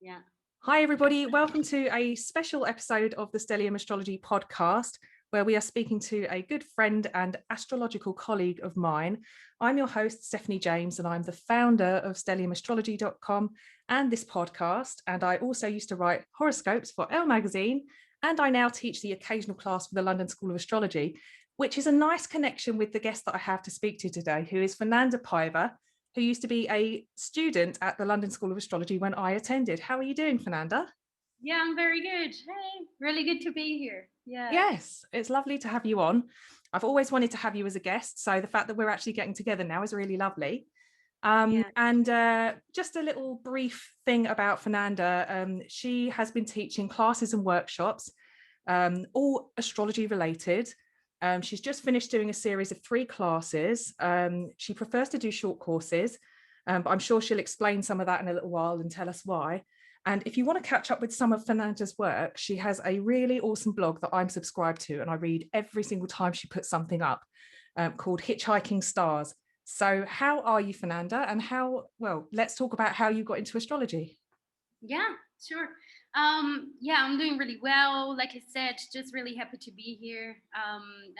Yeah. Hi, everybody. Welcome to a special episode of the Stellium Astrology Podcast, where we are speaking to a good friend and astrological colleague of mine. I'm your host, Stephanie James, and I'm the founder of stelliumastrology.com and this podcast. And I also used to write horoscopes for Elle magazine, and I now teach the occasional class for the London School of Astrology, which is a nice connection with the guest that I have to speak to today, who is Fernanda Paiva, who used to be a student at the London School of Astrology when I attended. How are you doing, Fernanda? Yeah, I'm very good. Hey, really good to be here. Yeah. Yes, it's lovely to have you on. I've always wanted to have you as a guest, so the fact that we're actually getting together now is really lovely. Yeah. And just a little brief thing about Fernanda. She has been teaching classes and workshops, all astrology related. She's just finished doing a series of 3 classes. She prefers to do short courses, but I'm sure she'll explain some of that in a little while and tell us why. And if you want to catch up with some of Fernanda's work, she has a really awesome blog that I'm subscribed to, and I read every single time she puts something up, called Hitchhiking Stars. So how are you, Fernanda? And let's talk about how you got into astrology. Yeah, sure. Yeah, I'm doing really well. Like I said, just really happy to be here.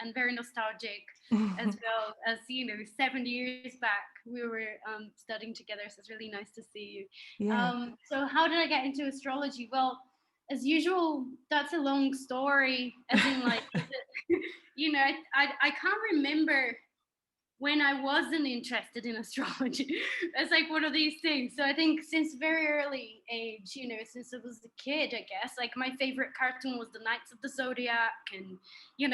And very nostalgic as well as, 7 years back we were studying together. So it's really nice to see you. Yeah. So how did I get into astrology? Well, as usual, that's a long story. As in, like, I can't remember when I wasn't interested in astrology. It's like one of these things. So I think since very early age, since I was a kid, I guess, like my favorite cartoon was the Knights of the Zodiac. And,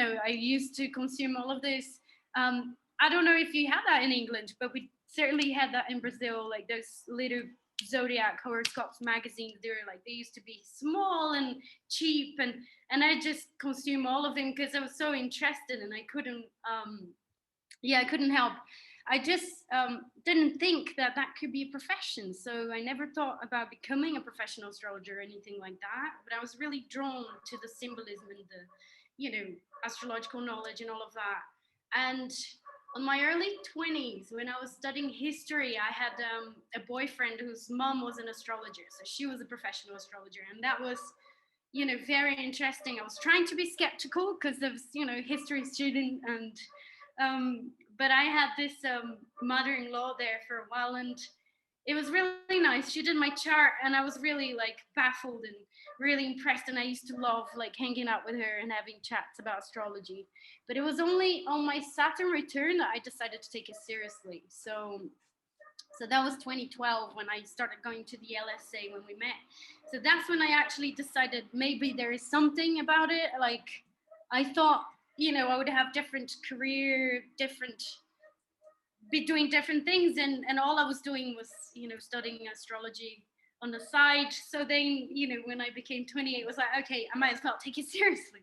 I used to consume all of this. I don't know if you had that in England, but we certainly had that in Brazil, like those little Zodiac horoscopes magazines. They used to be small and cheap. And I just consumed all of them because I was so interested, and I couldn't help. I just didn't think that could be a profession. So I never thought about becoming a professional astrologer or anything like that. But I was really drawn to the symbolism and the, astrological knowledge and all of that. And on my early 20s, when I was studying history, I had a boyfriend whose mom was an astrologer. So she was a professional astrologer. And that was, very interesting. I was trying to be skeptical because I was, history student, and but I had this mother-in-law there for a while, and it was really nice. She did my chart, and I was really like baffled and really impressed. And I used to love like hanging out with her and having chats about astrology. But it was only on my Saturn return that I decided to take it seriously. So that was 2012 when I started going to the LSA when we met. So that's when I actually decided maybe there is something about it. Like I thought, I would have different career, be doing different things. And all I was doing was, studying astrology on the side. So then, when I became 28, it was like, okay, I might as well take it seriously.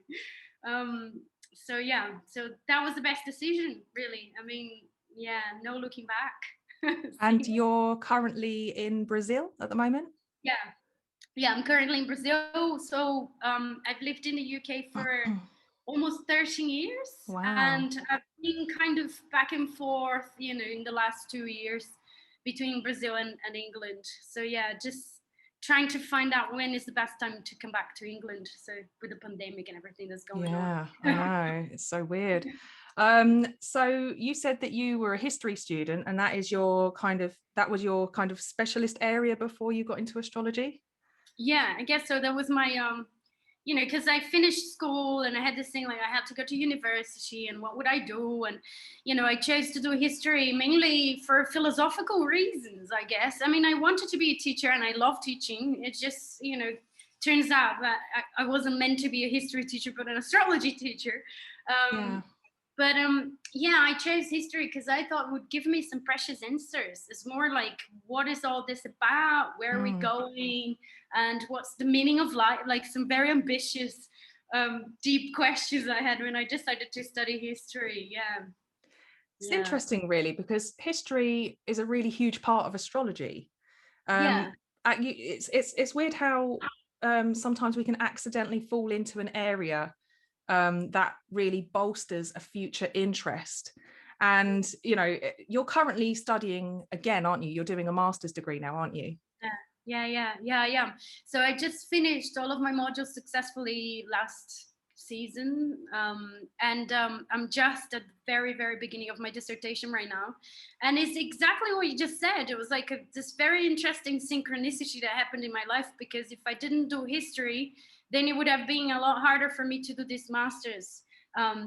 So yeah, so that was the best decision, really. I mean, yeah, no looking back. And you're currently in Brazil at the moment? Yeah, I'm currently in Brazil. So I've lived in the UK for almost 13 years. Wow. And I've been kind of back and forth, in the last 2 years between Brazil and England. So yeah, just trying to find out when is the best time to come back to England. So with the pandemic and everything that's going on. Yeah, I know. It's so weird. So you said that you were a history student, and that was your kind of specialist area before you got into astrology? Yeah, I guess so. That was my because I finished school and I had this thing like I had to go to university and what would I do? And, I chose to do history mainly for philosophical reasons, I guess. I mean, I wanted to be a teacher and I love teaching. It just, turns out that I wasn't meant to be a history teacher, but an astrology teacher. Yeah. But I chose history because I thought it would give me some precious answers. It's more like, what is all this about? Where are we going? And what's the meaning of life? Like some very ambitious, deep questions I had when I decided to study history. Yeah. It's interesting, really, because history is a really huge part of astrology. It's weird how sometimes we can accidentally fall into an area that really bolsters a future interest. And you're currently studying again, aren't you? You're doing a master's degree now, aren't you? Yeah. So I just finished all of my modules successfully last season, and I'm just at the very, very beginning of my dissertation right now. And it's exactly what you just said. It was like this very interesting synchronicity that happened in my life, because if I didn't do history, then it would have been a lot harder for me to do this master's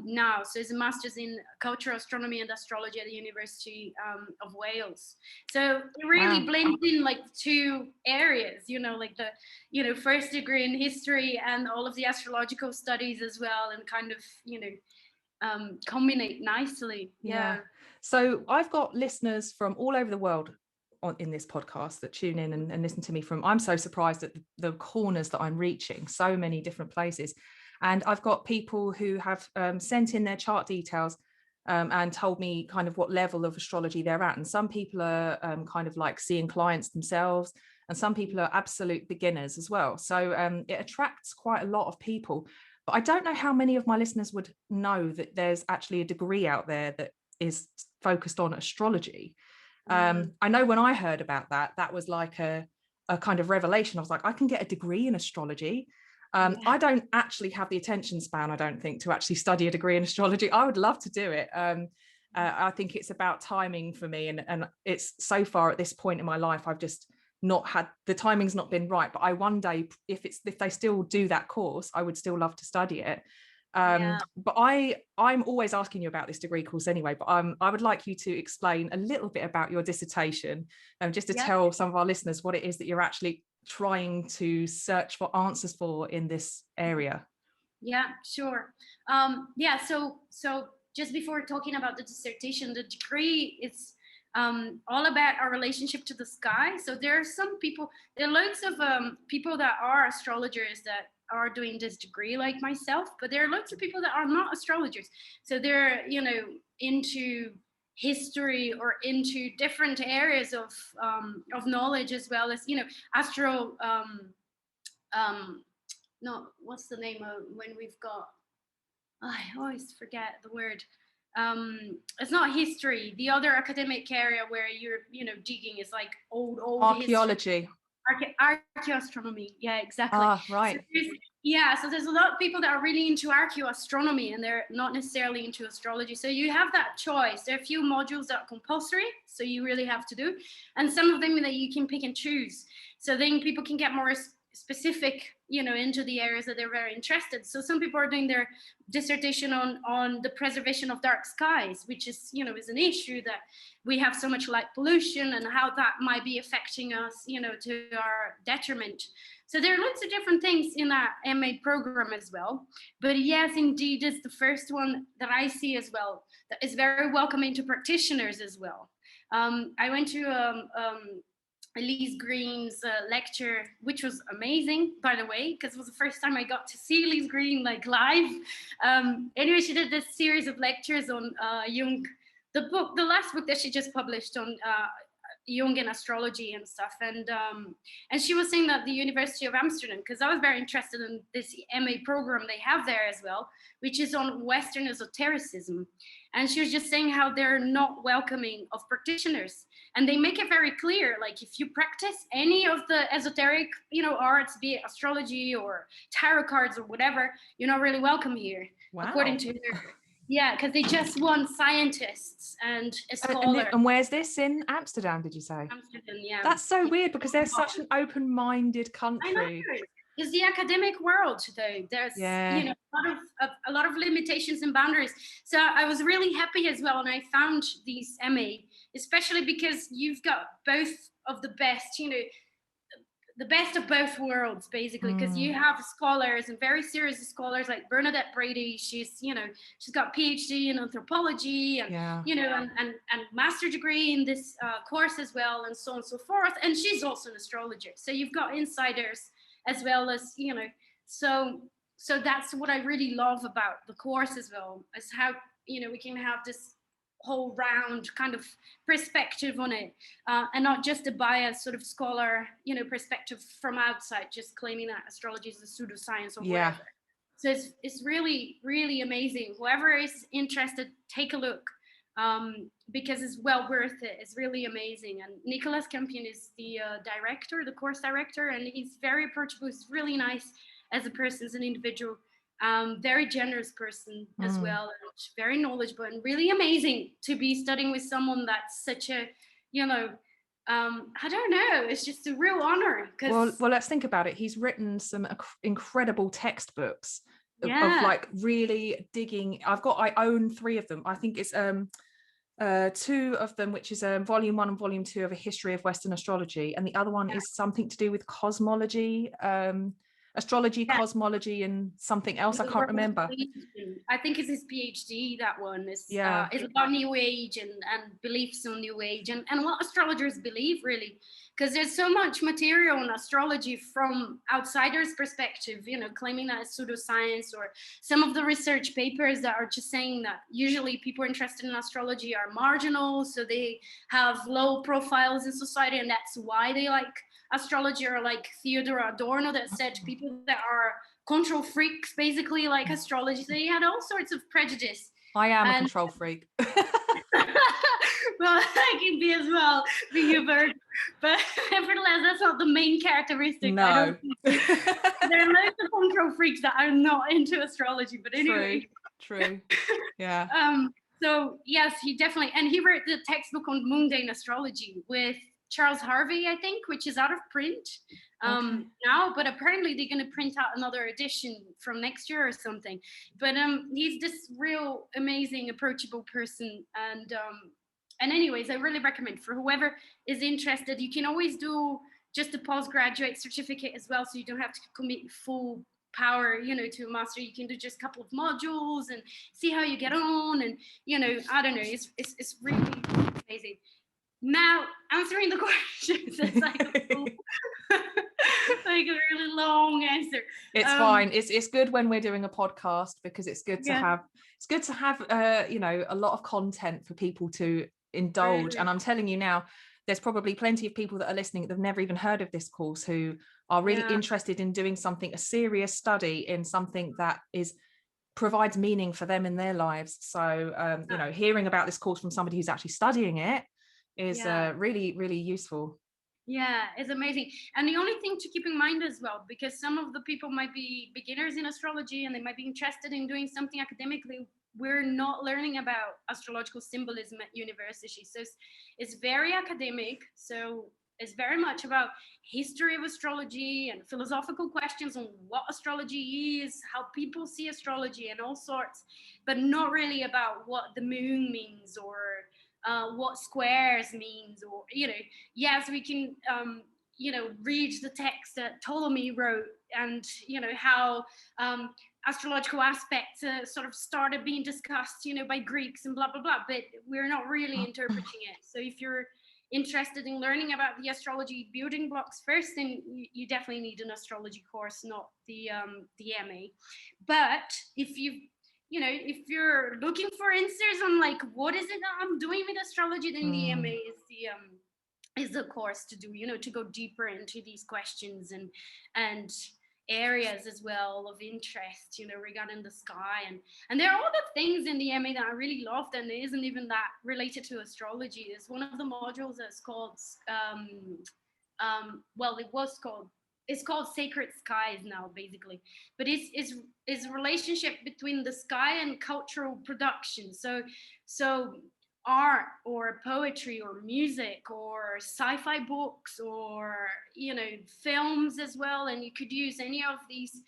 now. So it's a master's in Cultural Astronomy and Astrology at the University of Wales. So it really Wow. blends in like two areas, like the, first degree in history and all of the astrological studies as well, and kind of, combinate nicely. Yeah. So I've got listeners from all over the world in this podcast that tune in and listen to me from. I'm so surprised at the corners that I'm reaching, so many different places. And I've got people who have sent in their chart details and told me kind of what level of astrology they're at. And some people are kind of like seeing clients themselves, and some people are absolute beginners as well. So it attracts quite a lot of people. But I don't know how many of my listeners would know that there's actually a degree out there that is focused on astrology. I know when I heard about that, that was like a kind of revelation. I was like, I can get a degree in astrology. I don't actually have the attention span, I don't think, to actually study a degree in astrology. I would love to do it. I think it's about timing for me. And it's so far at this point in my life, I've just not had, the timing's not been right. But I one day, if they still do that course, I would still love to study it. But I'm always asking you about this degree course anyway, but I would like you to explain a little bit about your dissertation, just to tell some of our listeners what it is that you're actually trying to search for answers for in this area. Yeah, sure. So just before talking about the dissertation, the degree is all about our relationship to the sky. So there are loads of people that are astrologers that are doing this degree like myself, but there are lots of people that are not astrologers. So they're, into history or into different areas of knowledge, as well as, astro no, what's the name of when we've got, I always forget the word. It's not history. The other academic area where you're, digging is like old Archaeology. Archaeoastronomy. Yeah, exactly. Right. So there's a lot of people that are really into archaeoastronomy, and they're not necessarily into astrology. So you have that choice. There are a few modules that are compulsory, so you really have to do, and some of them that you can pick and choose. So then people can get more specific, into the areas that they're very interested. So some people are doing their dissertation on the preservation of dark skies, which is, is an issue that we have so much light pollution, and how that might be affecting us, to our detriment. So there are lots of different things in that MA program as well. But yes, indeed, it's the first one that I see as well that is very welcoming to practitioners as well. I went to Elise Green's lecture, which was amazing, by the way, because it was the first time I got to see Elise Green like live. Anyway, she did this series of lectures on Jung, the last book that she just published on Jung and astrology and stuff, and she was saying that the University of Amsterdam, because I was very interested in this MA program they have there as well, which is on Western esotericism, and she was just saying how they're not welcoming of practitioners, and they make it very clear, like if you practice any of the esoteric, arts, be it astrology or tarot cards or whatever, you're not really welcome here. Wow. According to her. Yeah, because they just want scientists and a scholar. And where's this, in Amsterdam, did you say? Amsterdam, yeah. That's so weird, because they're such an open-minded country. I know. It's the academic world, though. There's a lot of limitations and boundaries. So I was really happy as well, and I found these MA, especially because you've got both of the best, the best of both worlds, basically, because you have scholars, and very serious scholars like Bernadette Brady. She's got PhD in anthropology, and and master degree in this course as well, and so on and so forth. And she's also an astrologer. So you've got insiders as well as, so that's what I really love about the course as well, is how, we can have this whole round kind of perspective on it, and not just a biased sort of scholar, perspective from outside, just claiming that astrology is a pseudoscience or whatever. So it's really, really amazing. Whoever is interested, take a look. because it's well worth it. It's really amazing. And Nicolas Campion is the director, the course director, and he's very approachable. He's really nice as a person, as an individual. Very generous person as well, and very knowledgeable, and really amazing to be studying with someone that's such a, I don't know, it's just a real honor. Well, let's think about it. He's written some incredible textbooks of like really digging. I own 3 of them. I think it's 2 of them, which is volume 1 and volume 2 of A History of Western Astrology, and the other one is something to do with cosmology, astrology, cosmology, and something else. I can't remember. I think it's his PhD. That one is it's about New Age and beliefs on New Age and what astrologers believe, really, because there's so much material on astrology from outsiders' perspective, claiming that it's pseudoscience, or some of the research papers that are just saying that usually people interested in astrology are marginal, so they have low profiles in society, and that's why they like astrology, or like Theodore Adorno that said people that are control freaks basically like astrology. So he had all sorts of prejudice. I am a control freak. Well, I can be as well, being a bird, but nevertheless, that's not the main characteristic. No. There are loads of control freaks that are not into astrology, but anyway. True. Yeah. So yes, he definitely, and he wrote the textbook on mundane astrology with Charles Harvey, I think, which is out of print now, but apparently they're going to print out another edition from next year or something. But he's this real amazing, approachable person, and anyways, I really recommend for whoever is interested. You can always do just a postgraduate certificate as well, so you don't have to commit full power, to a master. You can do just a couple of modules and see how you get on, and I don't know, it's really amazing. Now, answering the questions, it's like like a really long answer. It's fine. It's good when we're doing a podcast, because it's good to have a lot of content for people to indulge. Really? And I'm telling you now, there's probably plenty of people that are listening that have never even heard of this course, who are really interested in doing something, a serious study in something that provides meaning for them in their lives. So hearing about this course from somebody who's actually studying it is really, really useful. Yeah, it's amazing. And the only thing to keep in mind as well, because some of the people might be beginners in astrology and they might be interested in doing something academically, we're not learning about astrological symbolism at university. So it's very academic. So it's very much about history of astrology and philosophical questions on what astrology is, how people see astrology and all sorts, but not really about what the moon means, or what squares means, or yes, we can read the text that Ptolemy wrote, and how astrological aspects sort of started being discussed by Greeks and blah blah blah, but we're not really interpreting it. So if you're interested in learning about the astrology building blocks first, then you definitely need an astrology course, not the MA. But if you're looking for answers on like what is it that I'm doing with astrology, then the MA is the course to do, to go deeper into these questions and areas as well of interest, regarding the sky, and there are all the things in the MA that I really loved, and it isn't even that related to astrology. There's one of the modules that's called it's called Sacred Skies now, basically, but it's a relationship between the sky and cultural production. So art or poetry or music or sci-fi books or films as well, and you could use any of these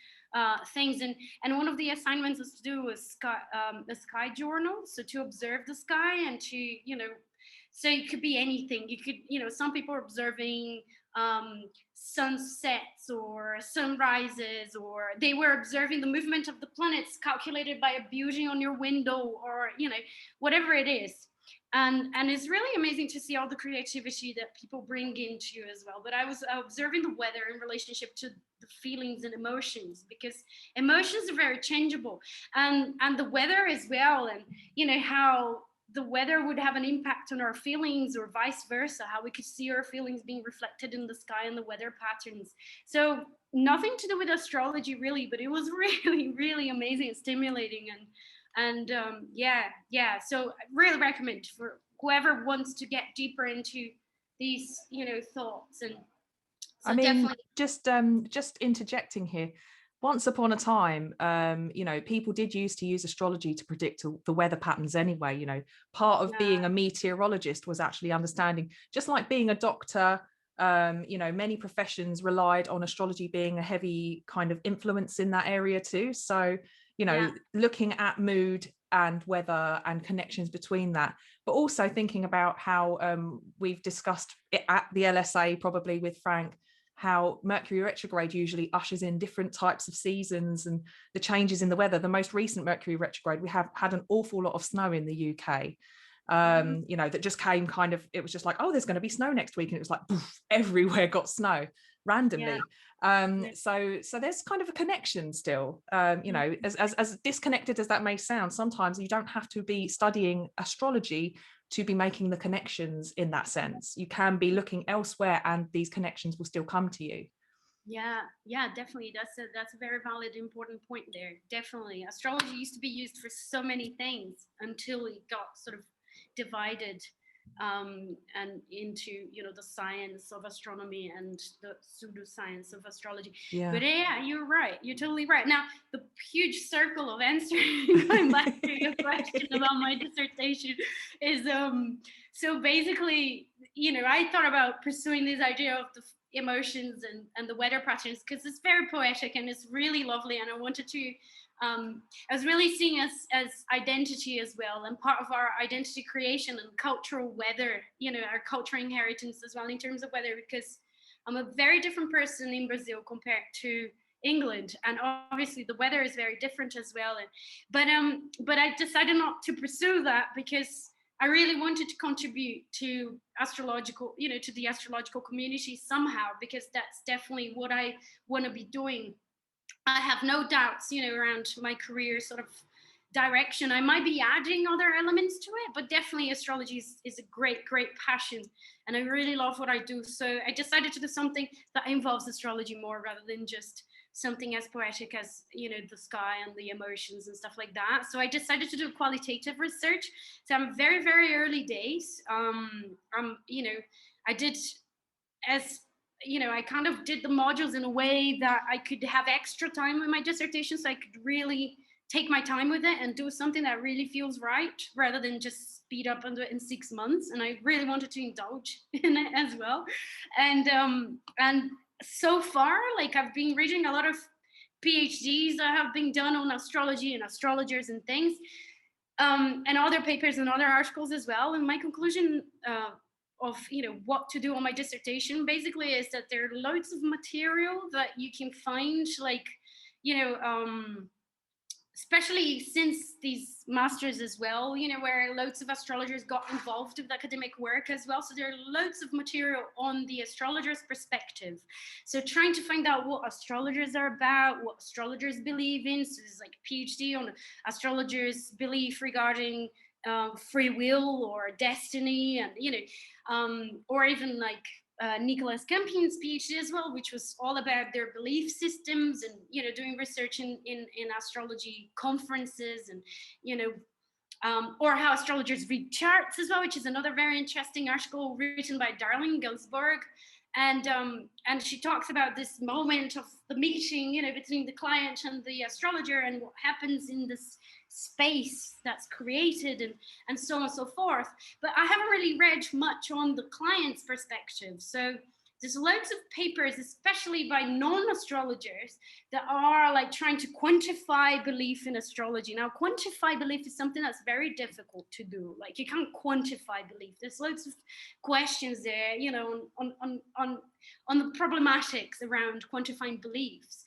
things, and one of the assignments is to do a sky journal, so to observe the sky and to so it could be anything. You could some people are observing sunsets or sunrises, or they were observing the movement of the planets calculated by a building on your window, or whatever it is. And it's really amazing to see all the creativity that people bring into as well. But I was observing the weather in relationship to the feelings and emotions, because emotions are very changeable, and the weather as well, and how the weather would have an impact on our feelings, or vice versa, how we could see our feelings being reflected in the sky and the weather patterns. So nothing to do with astrology really, but it was really, really amazing and stimulating. And so I really recommend for whoever wants to get deeper into these, thoughts. And I so mean, definitely, just interjecting here. Once upon a time, people did used to use astrology to predict the weather patterns anyway. Part of being a meteorologist was actually understanding, just like being a doctor. Many professions relied on astrology being a heavy kind of influence in that area too. So, looking at mood and weather and connections between that, but also thinking about how we've discussed it at the LSA, probably with Frank, how Mercury retrograde usually ushers in different types of seasons and the changes in the weather. The most recent Mercury retrograde, we have had an awful lot of snow in the UK. That just came kind of, it was just like, oh, there's going to be snow next week. And it was like, poof, everywhere got snow randomly. So there's kind of a connection still, as disconnected as that may sound. Sometimes you don't have to be studying astrology to be making the connections in that sense. You can be looking elsewhere and these connections will still come to you. Yeah, definitely. That's a very valid, important point there. Definitely. Astrology used to be used for so many things until it got sort of divided and into, the science of astronomy and the pseudoscience of astrology. Yeah. But yeah, you're right. You're totally right. Now, the huge circle of answering, going back to your question about my dissertation, is so basically, I thought about pursuing this idea of the emotions and the weather patterns because it's very poetic and it's really lovely, and I wanted to I was really seeing us as identity as well, and part of our identity creation and cultural weather, our cultural inheritance as well in terms of weather, because I'm a very different person in Brazil compared to England, and obviously the weather is very different as well. But I decided not to pursue that because I really wanted to contribute to astrological, to the astrological community somehow, because that's definitely what I want to be doing. I have no doubts, around my career sort of direction. I might be adding other elements to it, but definitely astrology is a great, great passion. And I really love what I do. So I decided to do something that involves astrology more rather than just something as poetic as, the sky and the emotions and stuff like that. So I decided to do qualitative research. So I'm very, very early days. I did as I kind of did the modules in a way that I could have extra time with my dissertation, so I could really take my time with it and do something that really feels right rather than just speed up and do it in 6 months. And I really wanted to indulge in it as well. And so far, like, I've been reading a lot of PhDs that have been done on astrology and astrologers and things, and other papers and other articles as well. And my conclusion of what to do on my dissertation basically is that there are loads of material that you can find, like, especially since these masters as well, where loads of astrologers got involved with academic work as well. So there are loads of material on the astrologer's perspective. So trying to find out what astrologers are about, what astrologers believe in. So there's like a PhD on astrologers' belief regarding free will or destiny, and or even like Nicholas Campion's PhD as well, which was all about their belief systems and doing research in astrology conferences, and or how astrologers read charts as well, which is another very interesting article written by Darling Gilsberg. And she talks about this moment of the meeting, between the client and the astrologer, and what happens in this space that's created, and so on and so forth. But I haven't really read much on the client's perspective. So there's loads of papers, especially by non-astrologers, that are like trying to quantify belief in astrology. Now, quantify belief is something that's very difficult to do. Like, you can't quantify belief. There's loads of questions there, on the problematics around quantifying beliefs,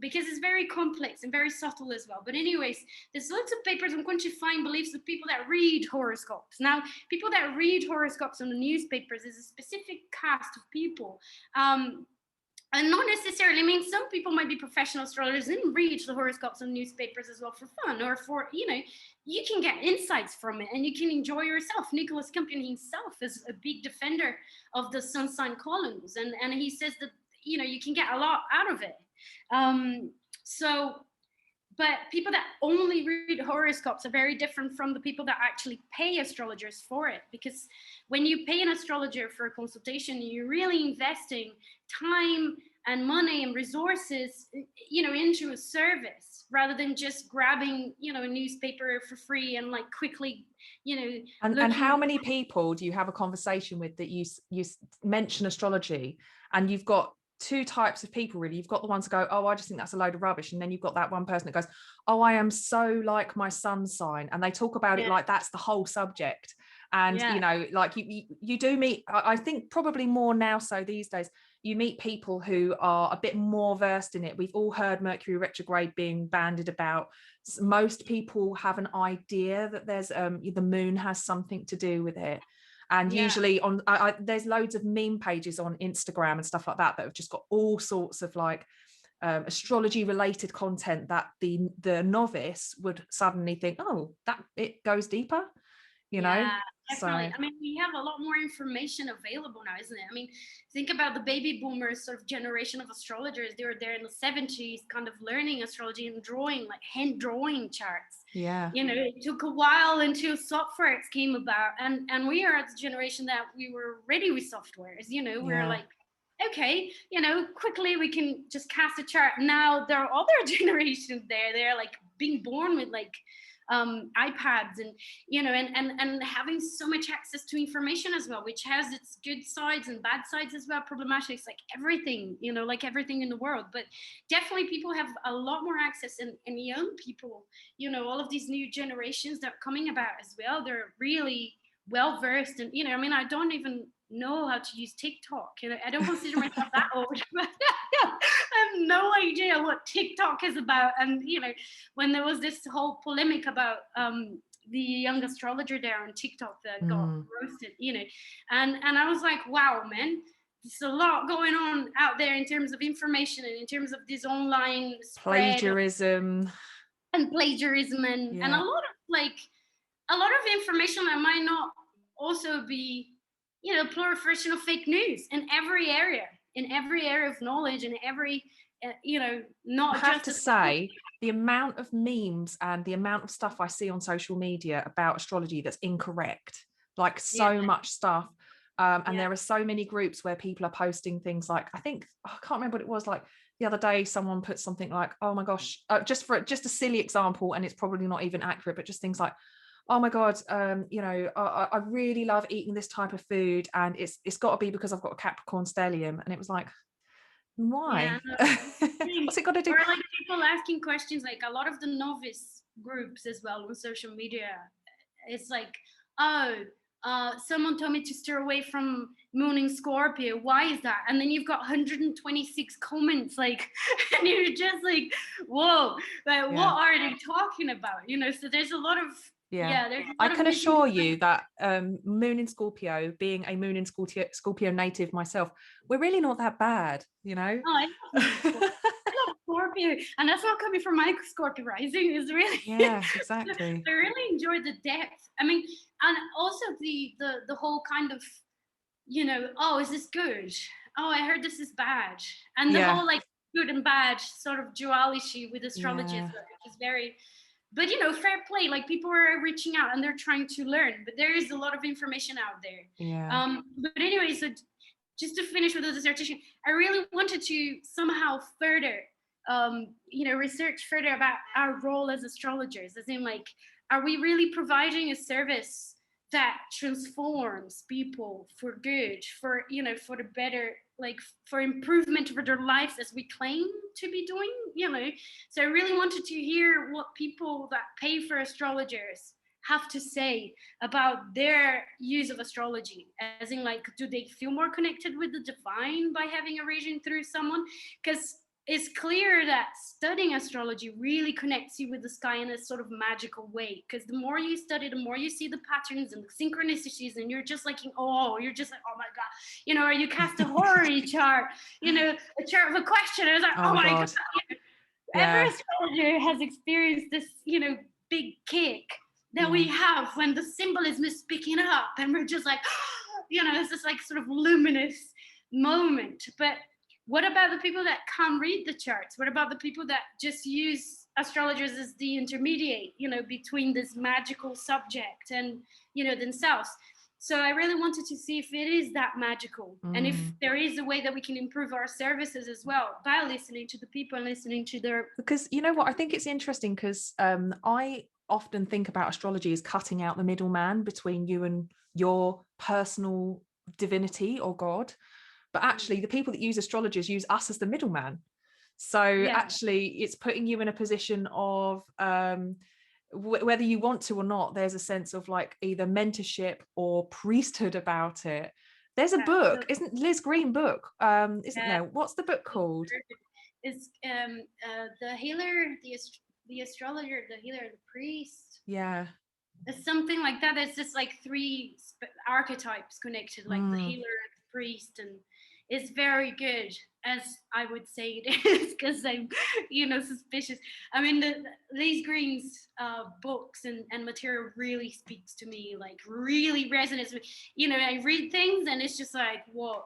because it's very complex and very subtle as well. But anyways, there's lots of papers on quantifying beliefs of people that read horoscopes. Now, people that read horoscopes on the newspapers is a specific cast of people. And not necessarily, I mean, some people might be professional astrologers and read the horoscopes on newspapers as well for fun, or for, you can get insights from it and you can enjoy yourself. Nicholas Campion himself is a big defender of the sun sign columns, and he says that, you can get a lot out of it. So but people that only read horoscopes are very different from the people that actually pay astrologers for it. Because when you pay an astrologer for a consultation, you're really investing time and money and resources, into a service, rather than just grabbing, a newspaper for free and like quickly, And how many people do you have a conversation with that you mention astrology, and you've got two types of people really? You've got the ones that go, oh, I just think that's a load of rubbish, and then you've got that one person that goes, oh, I am so like my sun's sign, and they talk about it like that's the whole subject. And like you do meet, I think probably more now so these days, you meet people who are a bit more versed in it. We've all heard Mercury retrograde being bandied about. Most people have an idea that there's the moon has something to do with it. And usually on there's loads of meme pages on Instagram and stuff like that have just got all sorts of like astrology related content that the novice would suddenly think, oh, that it goes deeper, Definitely. So, I mean, we have a lot more information available now, isn't it? I mean, think about the baby boomers sort of generation of astrologers. They were there in the 70s kind of learning astrology and drawing, like hand drawing charts. It took a while until softwares came about, and we are at the generation that we were ready with softwares. We're like, okay, quickly we can just cast a chart. Now there are other generations there. They're like being born with like iPads and and having so much access to information as well, which has its good sides and bad sides as well, problematics, like everything, like everything in the world. But definitely people have a lot more access, and young people, all of these new generations that are coming about as well, they're really well versed. And I mean, I don't even know how to use TikTok. I don't consider myself that old, but I have no idea what TikTok is about. And when there was this whole polemic about the young astrologer there on TikTok that got roasted, and I was like, wow, man, there's a lot going on out there in terms of information and in terms of this online plagiarism and a lot of information that might not also be proliferation of fake news in every area of knowledge, and every not I have just to say the amount of memes and the amount of stuff I see on social media about astrology that's incorrect, like so much stuff. And there are so many groups where people are posting things like, I can't remember what it was, like the other day someone put something like, oh my gosh, just a silly example, and it's probably not even accurate, but just things like, oh my God, I really love eating this type of food, and it's got to be because I've got a Capricorn stellium. And it was like, why? What's it got to do? Or like people asking questions, like a lot of the novice groups as well on social media. It's like, someone told me to steer away from moon in Scorpio. Why is that? And then you've got 126 comments, like, and you're just like, whoa, like, what are they talking about? So there's a lot of I can assure you that moon in Scorpio, being a moon in Scorpio native myself, we're really not that bad, I love Scorpio, and that's not coming from my Scorpio rising. Is really exactly. I really enjoy the depth. I mean, and also the whole kind of oh, is this good? Oh, I heard this is bad, and the whole like good and bad sort of duality with astrology, which is very. But fair play, like people are reaching out and they're trying to learn, but there is a lot of information out there. But anyway, so just to finish with the dissertation, I really wanted to somehow further research further about our role as astrologers, as in like, are we really providing a service that transforms people for good, for for the better, like for improvement for their lives as we claim to be doing, So I really wanted to hear what people that pay for astrologers have to say about their use of astrology, as in like, do they feel more connected with the divine by having a reading through someone? Because it's clear that studying astrology really connects you with the sky in a sort of magical way, because the more you study, the more you see the patterns and the synchronicities, and you're just like, oh my God, or you cast a horror chart, a chart of a question, and it's like, oh my God. Every astrologer has experienced this, big kick that we have when the symbolism is picking up, and we're just like, it's this like sort of luminous moment. But what about the people that can't read the charts? What about the people that just use astrologers as the intermediate, between this magical subject and, themselves? So I really wanted to see if it is that magical, and if there is a way that we can improve our services as well by listening to the people and listening to their... Because you know what, I think it's interesting because I often think about astrology as cutting out the middleman between you and your personal divinity or God. But actually, the people that use astrologers use us as the middleman. So actually, it's putting you in a position of whether you want to or not, there's a sense of like either mentorship or priesthood about it. There's a book, isn't Liz Green book? Isn't there? What's the book called? It's the healer, the astrologer, the healer, the priest. Yeah. It's something like that. It's just like three archetypes connected, like the healer, the priest, and it's very good, as I would say it is, because I'm, suspicious. I mean, Liz Green's books and material really speaks to me, like really resonates with, I read things and it's just like, whoa.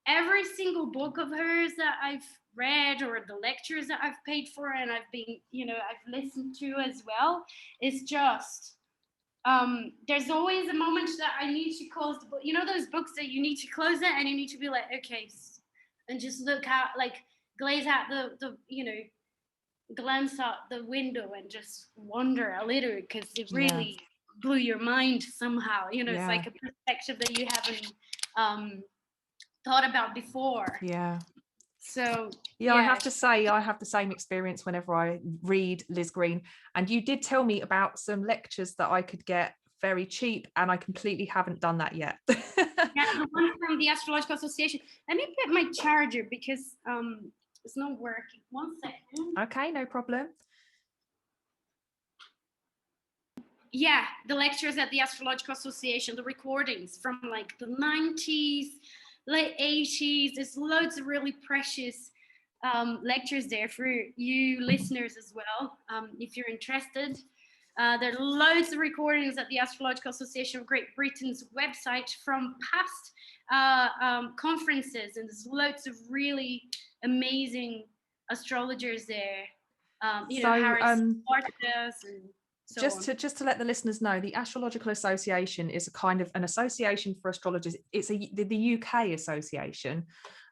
Every single book of hers that I've read, or the lectures that I've paid for and I've been, I've listened to as well, it's just... there's always a moment that I need to close the book. Those books that you need to close it and you need to be like, okay, and just look out, like glaze out the glance out the window and just wonder a little, because it really blew your mind somehow. It's like a perspective that you haven't thought about before. So I have to say I have the same experience whenever I read Liz Green, and you did tell me about some lectures that I could get very cheap, and I completely haven't done that yet. The one from the Astrological Association. Let me get my charger because it's not working. 1 second. Okay, no problem. Yeah, the lectures at the Astrological Association, the recordings from like the 90s, late 80s. There's loads of really precious lectures there for you listeners as well, if you're interested. There are loads of recordings at the Astrological Association of Great Britain's website from past conferences, and there's loads of really amazing astrologers there. Harris Spartacus and so just to let the listeners know, the Astrological Association is a kind of an association for astrologers. It's the UK association,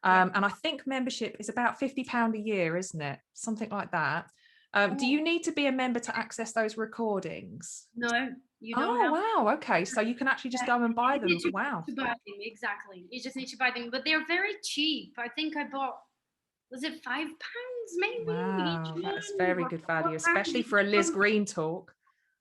and I think membership is about £50 a year, isn't it? Something like that. Do you need to be a member to access those recordings? No, you don't. Oh, wow. Okay, so you can actually just go and buy them. Wow. To buy them, exactly. You just need to buy them, but they're very cheap. I think I bought, was it £5 maybe? Wow, that's very good value, especially for a Liz Green talk.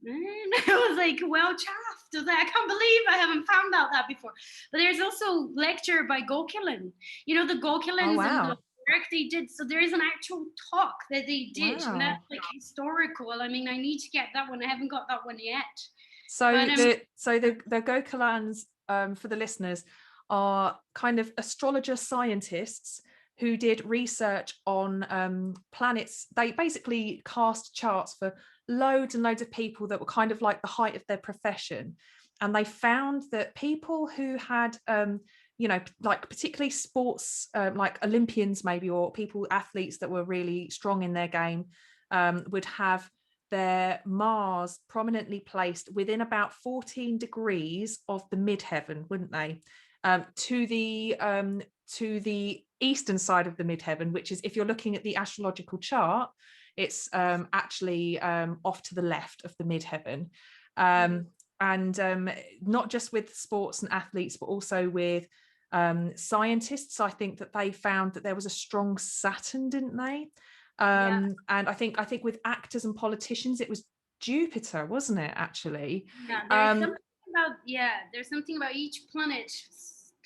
And I was like, well chuffed. I was like, I can't believe I haven't found out that before. But there's also lecture by Gokulas. The Gokulans and the work they did. So there is an actual talk that they did, and that's like historical. I mean, I need to get that one. I haven't got that one yet. So the Gokulans, for the listeners, are kind of astrologer scientists who did research on planets. They basically cast charts for loads and loads of people that were kind of like the height of their profession, and they found that people who had like particularly sports, like Olympians maybe, or athletes that were really strong in their game, would have their Mars prominently placed within about 14 degrees of the midheaven, wouldn't they? To the eastern side of the midheaven, which is, if you're looking at the astrological chart, it's actually off to the left of the midheaven. And not just with sports and athletes, but also with scientists. I think that they found that there was a strong Saturn, didn't they? And I think with actors and politicians, it was Jupiter, wasn't it, actually? There's something about each planet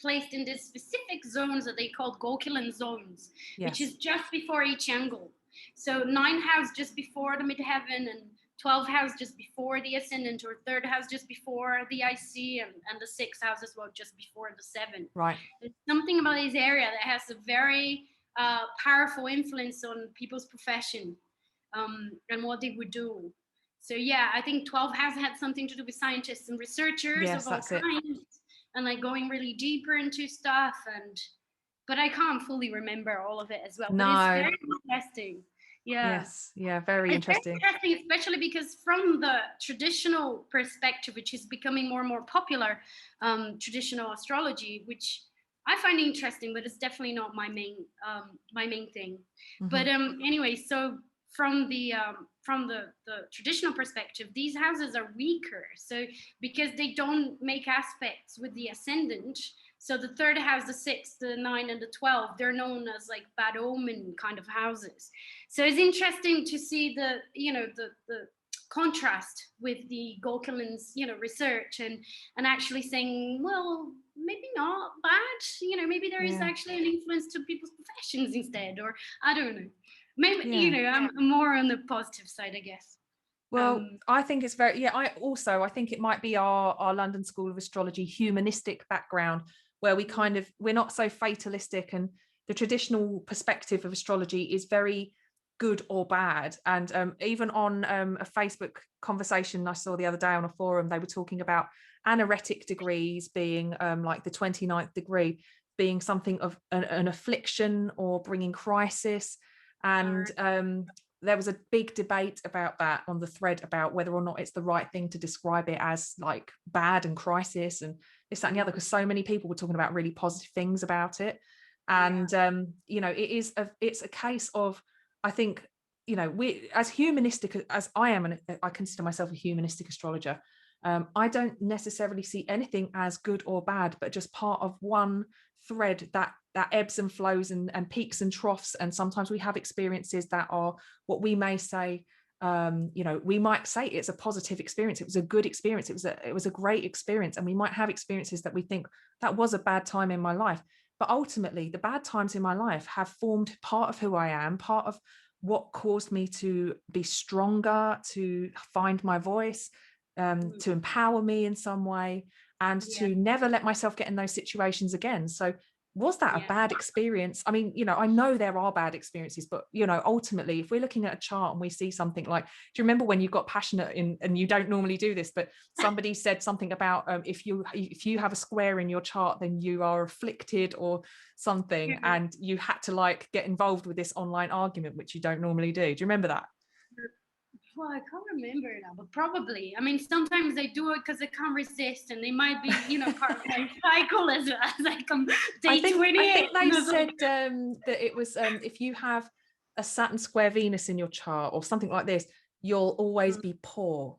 placed in these specific zones that they called Gokulan zones, which is just before each angle. So 9th house just before the midheaven, and 12th house just before the ascendant, or 3rd house just before the IC, and the 6th house as well just before the 7th. Right. There's something about this area that has a very powerful influence on people's profession and what they would do. So I think 12th house had something to do with scientists and researchers of all kinds, and like going really deeper into stuff. And but I can't fully remember all of it as well. No. But it's very interesting. Yeah. Yes. Yeah. Very It's very interesting. interesting, especially because from the traditional perspective, which is becoming more and more popular, traditional astrology, which I find interesting, but it's definitely not my main thing. Mm-hmm. But anyway, so from the traditional perspective, these houses are weaker. So because they don't make aspects with the ascendant, so the third house, the sixth, the 9, and the 12, they're known as like bad omen kind of houses. So it's interesting to see the contrast with the Gokulas, research and actually saying, well, maybe not bad, maybe there is actually an influence to people's professions instead, or I don't know. Maybe, I'm more on the positive side, I guess. Well, I think it's very, I think it might be our London School of Astrology humanistic background, where we're not so fatalistic, and the traditional perspective of astrology is very good or bad. And even on a Facebook conversation I saw the other day on a forum, they were talking about anaretic degrees being like the 29th degree being something of an affliction or bringing crisis. And there was a big debate about that on the thread, about whether or not it's the right thing to describe it as like bad and crisis and this, that, and the other, because so many people were talking about really positive things about it. And it's a case of, I think, we, as humanistic as I am, and I consider myself a humanistic astrologer, I don't necessarily see anything as good or bad, but just part of one thread that ebbs and flows and peaks and troughs. And sometimes we have experiences that are what we may say, we might say it's a positive experience, it was a good experience, it was a great experience. And we might have experiences that we think that was a bad time in my life, but ultimately the bad times in my life have formed part of who I am, part of what caused me to be stronger, to find my voice, to empower me in some way, and to never let myself get in those situations again. So was that a bad experience? I mean, I know there are bad experiences, but ultimately, if we're looking at a chart and we see something like, do you remember when you got passionate and you don't normally do this, but somebody said something about if you have a square in your chart, then you are afflicted or something, and you had to like get involved with this online argument, which you don't normally do. Do you remember that? Well, I can't remember now, but probably. I mean, sometimes they do it because they can't resist, and they might be, part of my cycle as I come day 28. I think they said that it was if you have a Saturn square Venus in your chart or something like this, you'll always be poor.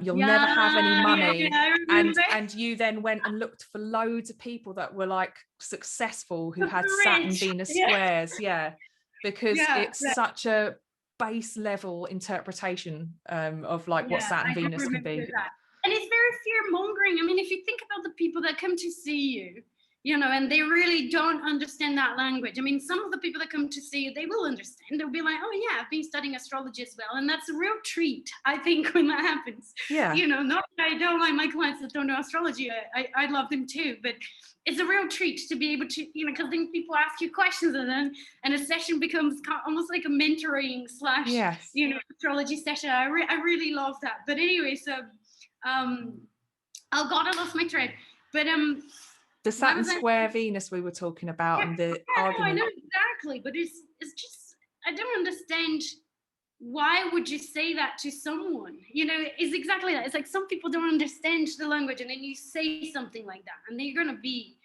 You'll never have any money. And you then went and looked for loads of people that were like successful who had Saturn Venus squares. Because it's such a base level interpretation of like what Saturn Venus can be. That. And it's very fear mongering. I mean, if you think about the people that come to see you, and they really don't understand that language. I mean, some of the people that come to see you, they will understand. They'll be like, oh yeah, I've been studying astrology as well. And that's a real treat, I think, when that happens. Not that I don't like my clients that don't know astrology. I love them too, but it's a real treat to be able to, because then people ask you questions and a session becomes almost like a mentoring / astrology session. I really love that. But anyway, so, oh God, I lost my thread. But the Saturn square Venus we were talking about, and the argument. I know exactly, but it's just, I don't understand. Why would you say that to someone? It's exactly that. It's like some people don't understand the language, and then you say something like that, and they're gonna be,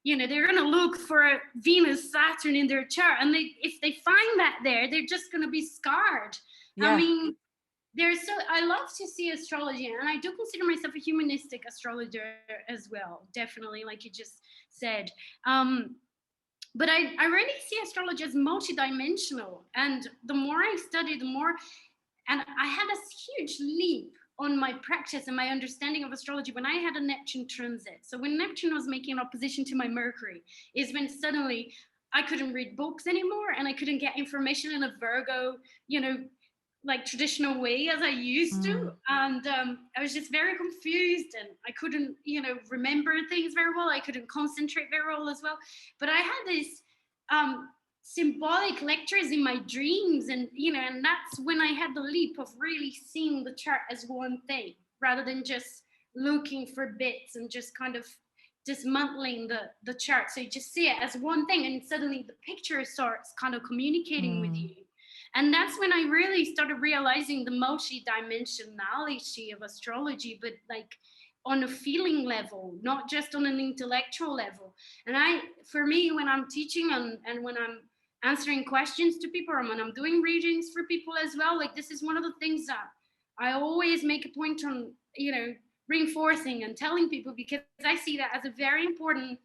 they're gonna look for Venus, Saturn in their chart, and if they find that there, they're just gonna be scarred. I mean, I love to see astrology, and I do consider myself a humanistic astrologer as well, definitely, like you just said. But I really see astrology as multidimensional. And the more I study, the more, and I had a huge leap on my practice and my understanding of astrology when I had a Neptune transit. So when Neptune was making an opposition to my Mercury, is when suddenly I couldn't read books anymore, and I couldn't get information in a Virgo, like traditional way as I used to. And I was just very confused, and I couldn't, remember things very well. I couldn't concentrate very well as well. But I had these symbolic lectures in my dreams, and, and that's when I had the leap of really seeing the chart as one thing, rather than just looking for bits and just kind of dismantling the chart. So you just see it as one thing, and suddenly the picture starts kind of communicating with you. And that's when I really started realizing the multi-dimensionality of astrology, but like on a feeling level, not just on an intellectual level. And for me, when I'm teaching and when I'm answering questions to people, or when I'm doing readings for people as well, like this is one of the things that I always make a point on, reinforcing and telling people, because I see that as a very important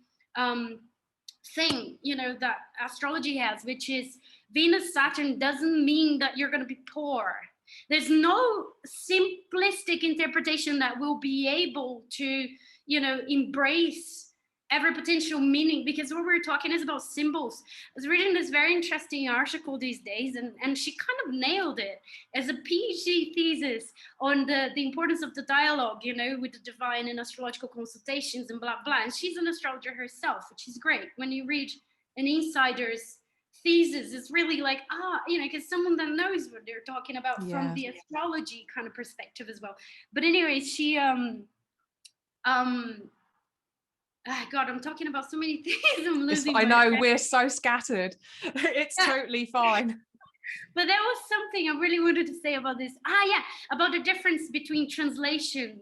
thing, that astrology has, which is Venus Saturn doesn't mean that you're going to be poor. There's no simplistic interpretation that will be able to, embrace every potential meaning, because what we're talking is about symbols. I was reading this very interesting article these days, and she kind of nailed it as a PhD thesis on the importance of the dialogue, with the divine and astrological consultations and blah, blah. And she's an astrologer herself, which is great. When you read an insider's thesis, it's really like, because someone that knows what they're talking about from the astrology kind of perspective as well. But anyway, she, God, I'm talking about so many things. I'm losing. I know, we're so scattered. It's totally fine. But there was something I really wanted to say about this. About the difference between translation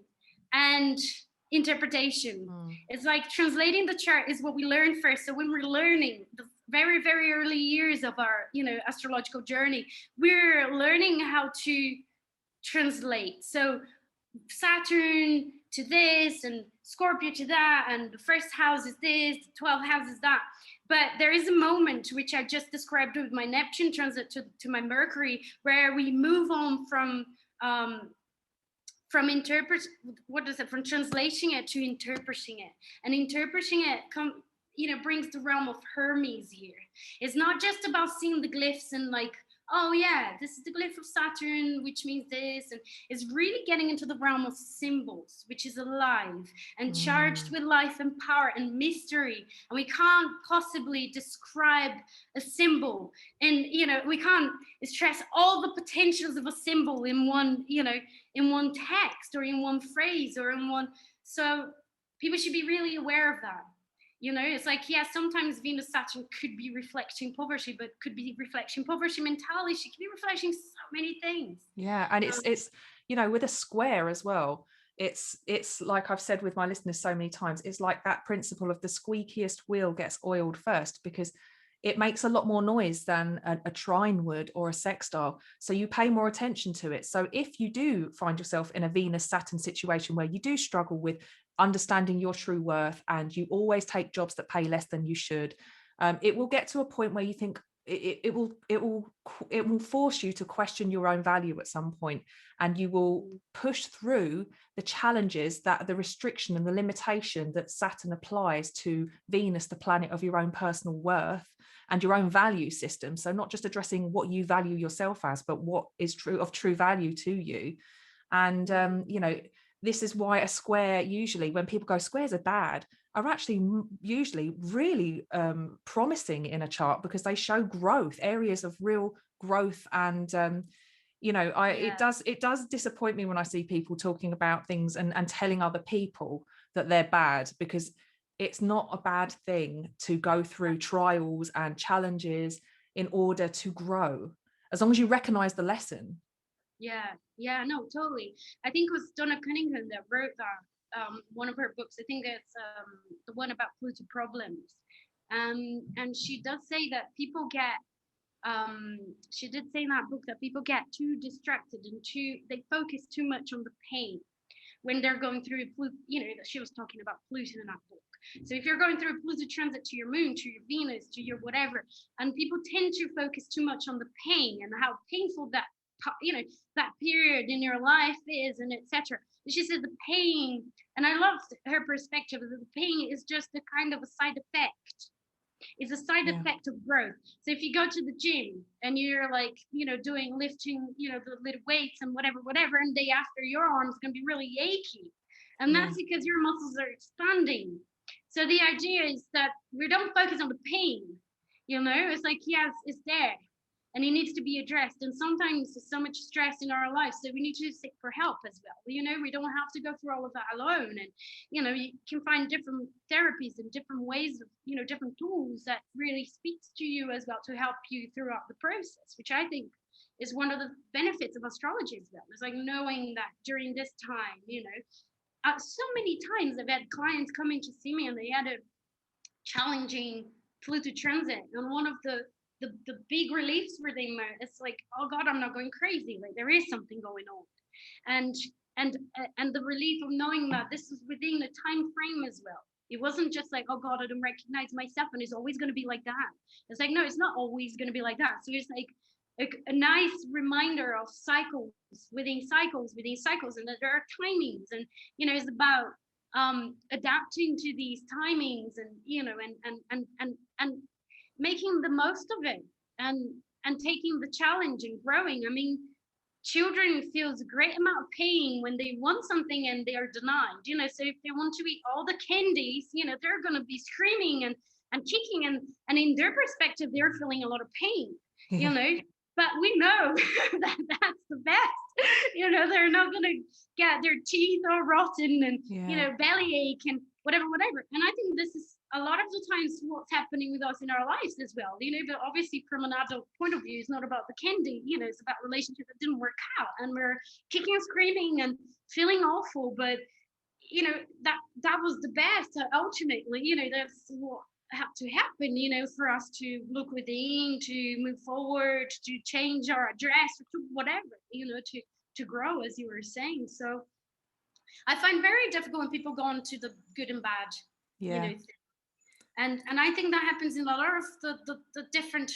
and interpretation. It's like translating the chart is what we learn first. So when we're learning the very, very early years of our, astrological journey, we're learning how to translate. So Saturn to this and Scorpio to that, and the first house is this, the 12th house is that. But there is a moment which I just described with my Neptune transit to my Mercury, where we move on from translating it to interpreting it. And interpreting it brings the realm of Hermes here. It's not just about seeing the glyphs and like, oh yeah, this is the glyph of Saturn, which means this. And it's really getting into the realm of symbols, which is alive and charged with life and power and mystery. And we can't possibly describe a symbol. And, we can't stress all the potentials of a symbol in one, in one text or in one phrase or in one. So people should be really aware of that. It's like, sometimes Venus Saturn could be reflecting poverty, but could be reflecting poverty mentality. She could be reflecting so many things. Yeah, and it's with a square as well. It's like I've said with my listeners so many times, it's like that principle of the squeakiest wheel gets oiled first, because it makes a lot more noise than a trine would or a sextile. So you pay more attention to it. So if you do find yourself in a Venus Saturn situation where you do struggle with understanding your true worth, and you always take jobs that pay less than you should, it will get to a point where you think it will force you to question your own value at some point, and you will push through the challenges, that the restriction and the limitation that Saturn applies to Venus, the planet of your own personal worth and your own value system. So not just addressing what you value yourself as, but what is true value to you. And this is why a square, usually when people go squares are bad, are actually usually really promising in a chart, because they show growth, areas of real growth. And it does disappoint me when I see people talking about things and telling other people that they're bad, because it's not a bad thing to go through trials and challenges in order to grow, as long as you recognize the lesson. Yeah, no, totally. I think it was Donna Cunningham that wrote that, one of her books. I think it's the one about Pluto problems. And she does say that people get, she did say in that book that people get too distracted and they focus too much on the pain when they're going through Pluto. She was talking about Pluto in that book. So if you're going through a Pluto transit to your moon, to your Venus, to your whatever, and people tend to focus too much on the pain and how painful that period in your life is, and etc. She said the pain, and I loved her perspective, that the pain is just a kind of a side effect. It's a side effect of growth. So if you go to the gym and you're like, doing lifting, the little weights and whatever, and day after your arm's gonna be really achy. And that's because your muscles are expanding. So the idea is that we don't focus on the pain, it's like, yes, it's there. and it needs to be addressed. And sometimes there's so much stress in our lives, so we need to seek for help as well. We don't have to go through all of that alone. And you can find different therapies and different ways of, different tools that really speaks to you as well to help you throughout the process, which I think is one of the benefits of astrology as well. It's like knowing that during this time, so many times I've had clients come in to see me and they had a challenging Pluto transit, and one of the big reliefs for them, it's like, oh God, I'm not going crazy. Like there is something going on, and the relief of knowing that this is within the time frame as well. It wasn't just like, oh God, I don't recognize myself, and it's always going to be like that. It's like, no, it's not always going to be like that. So it's like a nice reminder of cycles within cycles, and that there are timings, and it's about adapting to these timings, and making the most of it, and taking the challenge and growing. I mean, children feels a great amount of pain when they want something and they are denied, so if they want to eat all the candies, they're going to be screaming and kicking, and in their perspective they're feeling a lot of pain. But we know that that's the best. They're not going to get their teeth all rotten and, bellyache and whatever. And I think this is a lot of the times what's happening with us in our lives as well. But obviously from an adult point of view, it's not about the candy, it's about relationship that didn't work out. And we're kicking and screaming and feeling awful. But, that was the best. Ultimately, that's what had to happen, for us to look within, to move forward, to change our address, or to whatever, to grow, as you were saying. So I find very difficult when people go on to the good and bad, and I think that happens in a lot of the different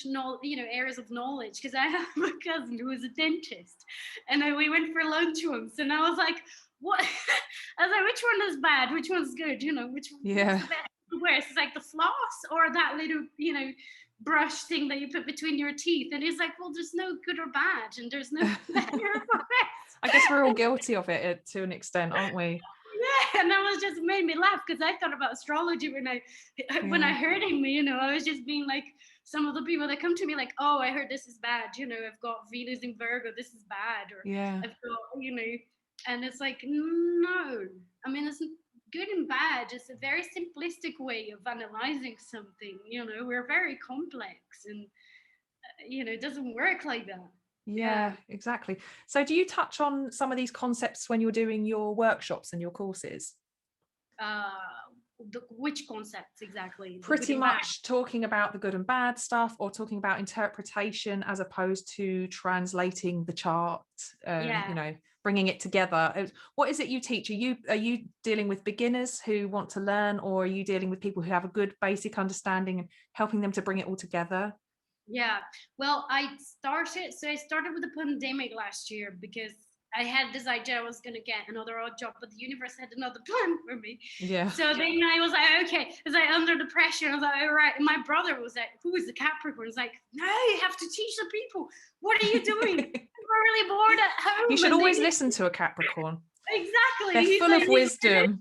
areas of knowledge, because I have a cousin who was a dentist, and we went for lunch once, and I was like, what? I was like, which one is bad, which one's good, which one's the best? Worse, it's like the floss or that little brush thing that you put between your teeth, and it's like, well, there's no good or bad, and there's no better or worse. I guess we're all guilty of it to an extent, aren't we? Yeah, and that was just made me laugh, because I thought about astrology when I heard him. I was just being like, some of the people that come to me like, oh, I heard this is bad, I've got Venus in Virgo, this is bad, or I've got and it's like, no, I mean, it's good and bad, just a very simplistic way of analyzing something. We're very complex, and it doesn't work like that. Yeah, exactly. So do you touch on some of these concepts when you're doing your workshops and your courses? Which concepts exactly? Pretty much talking about the good and bad stuff, or talking about interpretation as opposed to translating the chart, bringing it together. What is it you teach? Are you dealing with beginners who want to learn, or are you dealing with people who have a good basic understanding and helping them to bring it all together? Yeah, well, I started with the pandemic last year, because I had this idea I was going to get another odd job, but the universe had another plan for me. Yeah. So then I was like, okay, I was like under the pressure. I was like, all right. And my brother was like, who is the Capricorn? Was like, no, you have to teach the people. What are you doing? We're really bored at home. You should always listen to a Capricorn. Exactly. They're full of wisdom.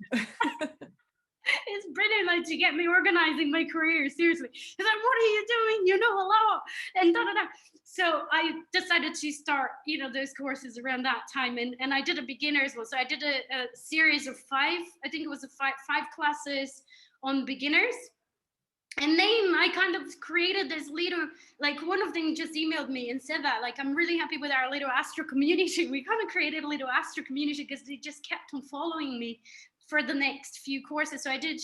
It's brilliant, like, to get me organizing my career, seriously. He's like, what are you doing? You know a lot. And da-da-da. So I decided to start, those courses around that time. And I did a beginners one. So I did a series of 5, I think it was five classes on beginners. And then I kind of created this little, like, one of them just emailed me and said that, like, I'm really happy with our little astro community. We kind of created a little astro community because they just kept on following me for the next few courses. So I did,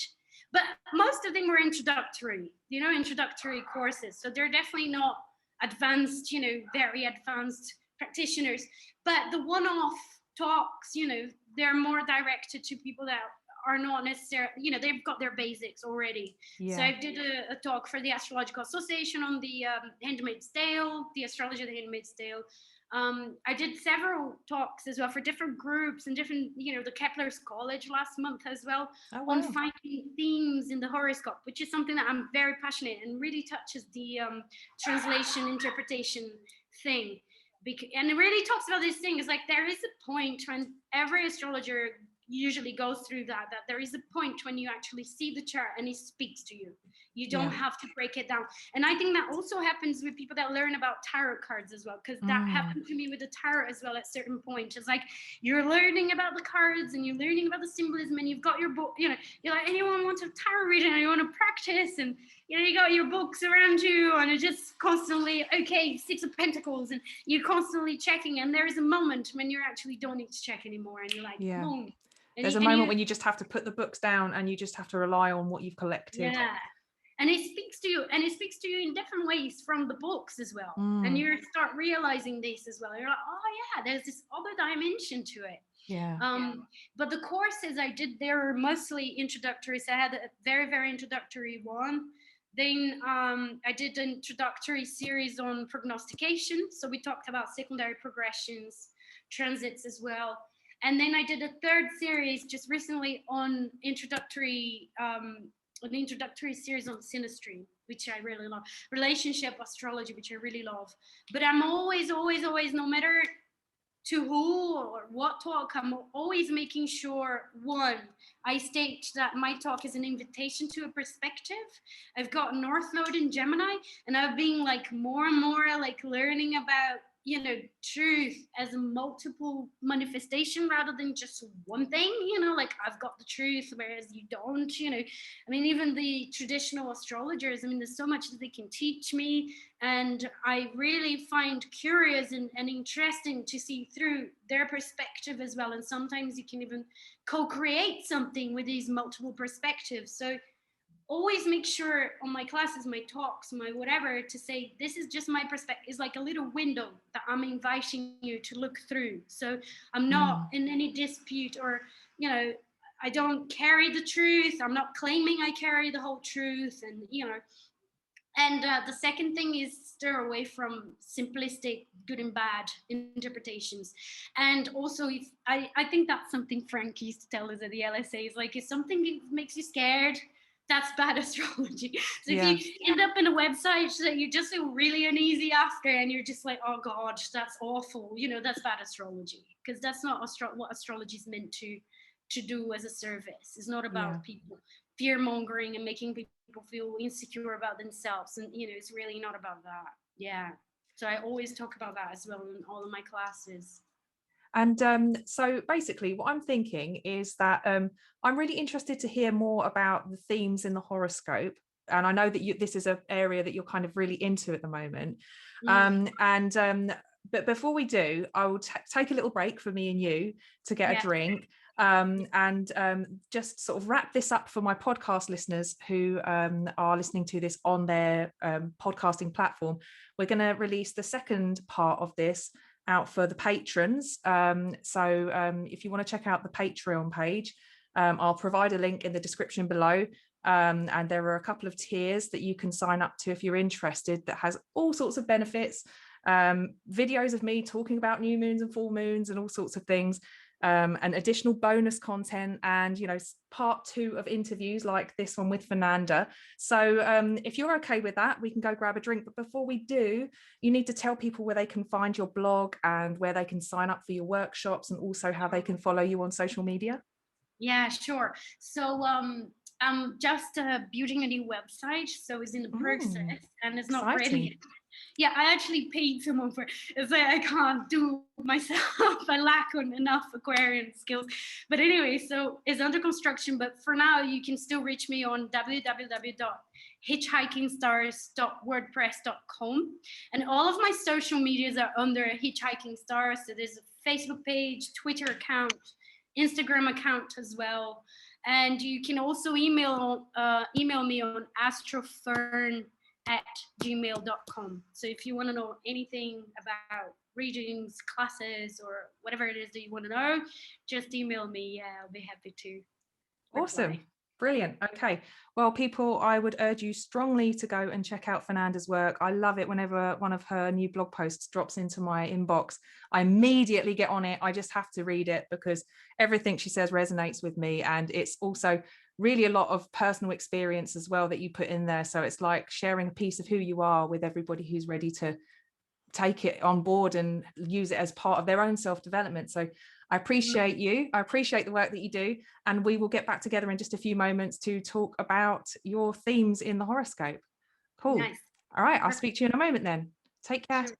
but most of them were introductory, introductory courses. So they're definitely not advanced, very advanced practitioners. But the one-off talks, they're more directed to people that are not necessarily, they've got their basics already. Yeah. So I did a talk for the Astrological Association on the Handmaid's Tale, the astrology of the Handmaid's Tale. I did several talks as well for different groups and different, the Kepler's College last month as well, on finding themes in the horoscope, which is something that I'm very passionate and really touches the translation interpretation thing. And it really talks about this thing. It's like, there is a point when every astrologer usually goes through that there is a point when you actually see the chart and it speaks to you. You don't have to break it down. And I think that also happens with people that learn about tarot cards as well, because that happened to me with the tarot as well at certain points. It's like you're learning about the cards and you're learning about the symbolism, and you've got your book, you know, you're like, anyone wants a tarot reading and you want to practice, and you know, you got your books around you, and you're just constantly, okay, Six of Pentacles, and you're constantly checking, and there is a moment when you actually don't need to check anymore, and you're like, boom. And there's a moment when you just have to put the books down and you just have to rely on what you've collected. Yeah. And it speaks to you, and it speaks to you in different ways from the books as well. And you start realizing this as well. You're like, oh yeah, there's this other dimension to it. But the courses I did there were mostly introductory. So I had a very, very introductory one. Then I did an introductory series on prognostication. So we talked about secondary progressions, transits as well. And then I did a third series just recently on an introductory series on synastry, which I really love, relationship astrology, which I really love. But I'm always, no matter to who or what talk, I'm always making sure, one, I state that my talk is an invitation to a perspective. I've got North Node in Gemini, and I've been like more and more like learning about, you know, truth as a multiple manifestation rather than just one thing, you know, like I've got the truth, whereas you don't, you know. I mean, even the traditional astrologers, I mean, there's so much that they can teach me, and I really find curious and interesting to see through their perspective as well. And sometimes you can even co-create something with these multiple perspectives. So always make sure on my classes, my talks, my whatever, to say, this is just my perspective. It's like a little window that I'm inviting you to look through. So I'm not in any dispute, or, you know, I don't carry the truth. I'm not claiming I carry the whole truth. And, you know, and the second thing is steer away from simplistic good and bad interpretations. And also, if I think that's something Frank used to tell us at the LSA, is like, if something makes you scared, that's bad astrology. So if you end up in a website that you just feel really uneasy after, and you're just like, oh God, that's awful, you know, that's bad astrology, because that's not what astrology is meant to do as a service. It's not about people fear mongering and making people feel insecure about themselves. And, you know, it's really not about that. Yeah. So I always talk about that as well in all of my classes. And so basically what I'm thinking is that I'm really interested to hear more about the themes in the horoscope. And I know that this is an area that you're kind of really into at the moment. But before we do, I will take a little break for me and you to get a drink. And just sort of wrap this up for my podcast listeners who are listening to this on their podcasting platform. We're going to release the second part of this out for the patrons. So if you want to check out the Patreon page, I'll provide a link in the description below. And there are a couple of tiers that you can sign up to if you're interested, that has all sorts of benefits, videos of me talking about new moons and full moons and all sorts of things, and additional bonus content, and, you know, part 2 of interviews like this one with Fernanda. So if you're okay with that, we can go grab a drink. But before we do, you need to tell people where they can find your blog and where they can sign up for your workshops, and also how they can follow you on social media. Yeah, sure. So I'm just building a new website, so it's in the process, and it's not ready. Yeah, I actually paid someone for it. It's like I can't do myself. I lack on enough Aquarian skills. But anyway, so it's under construction. But for now, you can still reach me on www.hitchhikingstars.wordpress.com. And all of my social medias are under Hitchhiking Stars. So there's a Facebook page, Twitter account, Instagram account as well. And you can also email me on astrofern@gmail.com. So if you want to know anything about readings, classes, or whatever it is that you want to know, just email me. Yeah, I'll be happy to reply. Awesome. Brilliant. Okay. Well, people, I would urge you strongly to go and check out Fernanda's work. I love it whenever one of her new blog posts drops into my inbox. I immediately get on it. I just have to read it because everything she says resonates with me. And it's also really a lot of personal experience as well that you put in there. So it's like sharing a piece of who you are with everybody who's ready to take it on board and use it as part of their own self-development. So I appreciate you. I appreciate the work that you do. And we will get back together in just a few moments to talk about your themes in the horoscope. Cool. Nice. All right. I'll speak to you in a moment then. Take care. Sure.